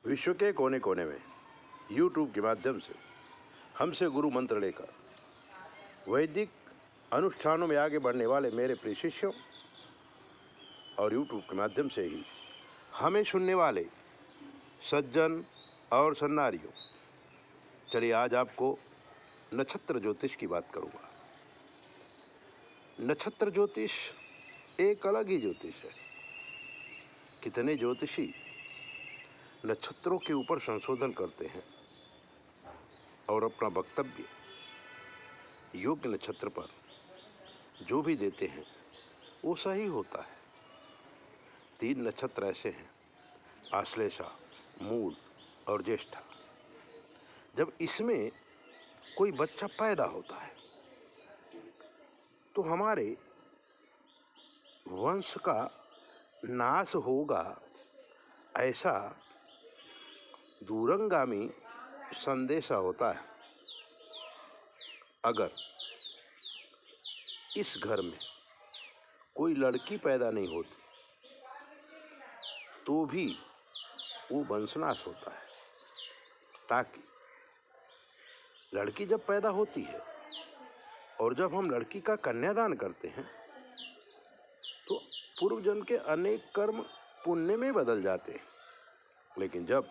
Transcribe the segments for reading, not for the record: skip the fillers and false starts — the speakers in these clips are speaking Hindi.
विश्व के कोने कोने में यूट्यूब के माध्यम से हमसे गुरु मंत्र लेकर वैदिक अनुष्ठानों में आगे बढ़ने वाले मेरे प्रिय शिष्यों और यूट्यूब के माध्यम से ही हमें सुनने वाले सज्जन और सन्नारियों, चलिए आज आपको नक्षत्र ज्योतिष की बात करूंगा। नक्षत्र ज्योतिष एक अलग ही ज्योतिष है। कितने ज्योतिषी नक्षत्रों के ऊपर संशोधन करते हैं और अपना वक्तव्य योग्य नक्षत्र पर जो भी देते हैं वो सही होता है। 3 नक्षत्र ऐसे हैं, आश्लेषा, मूल और ज्येष्ठा। जब इसमें कोई बच्चा पैदा होता है तो हमारे वंश का नाश होगा, ऐसा दूरंगामी संदेशा होता है। अगर इस घर में कोई लड़की पैदा नहीं होती तो भी वो वंशनाश होता है, ताकि लड़की जब पैदा होती है और जब हम लड़की का कन्यादान करते हैं तो पूर्व जन्म के अनेक कर्म पुण्य में बदल जाते हैं। लेकिन जब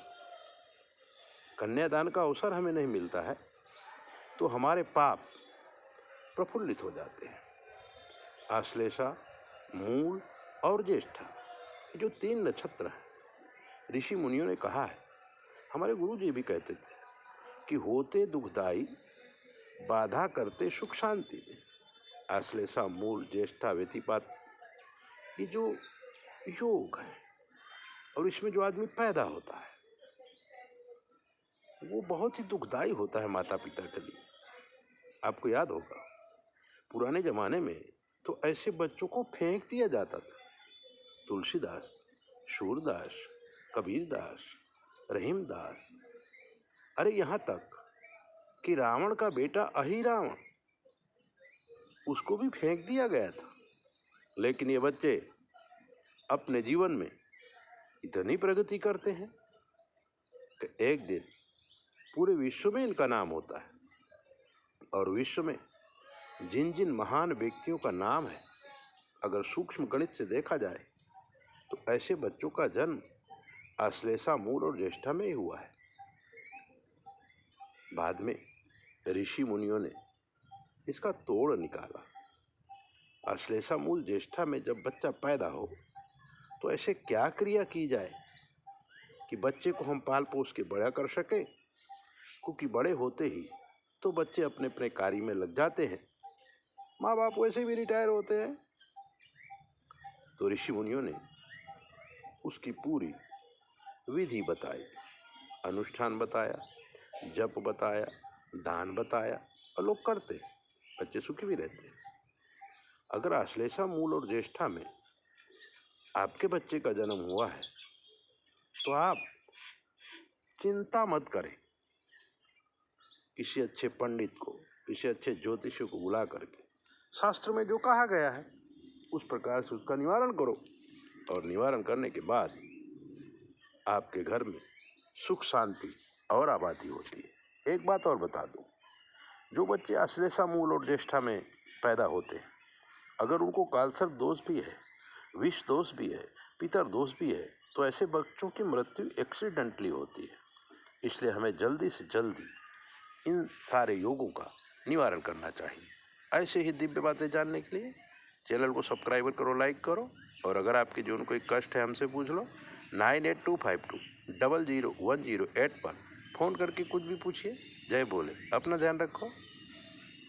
कन्यादान का अवसर हमें नहीं मिलता है तो हमारे पाप प्रफुल्लित हो जाते हैं। आश्लेषा, मूल और ज्येष्ठा, जो 3 नक्षत्र हैं, ऋषि मुनियों ने कहा है, हमारे गुरु जी भी कहते थे कि होते दुखदाई, बाधा करते सुख शांति में। आश्लेषा, मूल, ज्येष्ठा, व्यतिपात, ये जो योग है और इसमें जो आदमी पैदा होता है वो बहुत ही दुखदाई होता है माता पिता के लिए। आपको याद होगा पुराने ज़माने में तो ऐसे बच्चों को फेंक दिया जाता था। तुलसीदास, सूरदास, कबीरदास, रहीमदास, अरे यहाँ तक कि रावण का बेटा अहिरावण, उसको भी फेंक दिया गया था। लेकिन ये बच्चे अपने जीवन में इतनी प्रगति करते हैं कि एक दिन पूरे विश्व में इनका नाम होता है। और विश्व में जिन जिन महान व्यक्तियों का नाम है, अगर सूक्ष्म गणित से देखा जाए तो ऐसे बच्चों का जन्म आश्लेषा, मूल और ज्येष्ठा में ही हुआ है। बाद में ऋषि मुनियों ने इसका तोड़ निकाला। आश्लेषा, मूल, ज्येष्ठा में जब बच्चा पैदा हो तो ऐसे क्या क्रिया की जाए कि बच्चे को हम पाल पोस के बड़ा कर सकें, क्योंकि बड़े होते ही तो बच्चे अपने अपने कार्य में लग जाते हैं, माँ बाप वैसे भी रिटायर होते हैं। तो ऋषि मुनियों ने उसकी पूरी विधि बताई, अनुष्ठान बताया, जप बताया, दान बताया, और लोग करते, बच्चे सुखी भी रहते हैं। अगर आश्लेषा, मूल और ज्येष्ठा में आपके बच्चे का जन्म हुआ है तो आप चिंता मत करें। किसी अच्छे पंडित को, किसी अच्छे ज्योतिषी को बुला करके शास्त्र में जो कहा गया है उस प्रकार से उसका निवारण करो, और निवारण करने के बाद आपके घर में सुख शांति और आबादी होती है। एक बात और बता दूं, जो बच्चे आश्लेषा, मूल और ज्येष्ठा में पैदा होते हैं, अगर उनको कालसर्प दोष भी है, विष दोष भी है, पितर दोष भी है, तो ऐसे बच्चों की मृत्यु एक्सीडेंटली होती है। इसलिए हमें जल्दी से जल्दी इन सारे योगों का निवारण करना चाहिए। ऐसे ही दिव्य बातें जानने के लिए चैनल को सब्सक्राइब करो, लाइक करो, और अगर आपके जीवन कोई कष्ट है हमसे पूछ लो। 9825200108 पर फ़ोन करके कुछ भी पूछिए। जय बोले, अपना ध्यान रखो।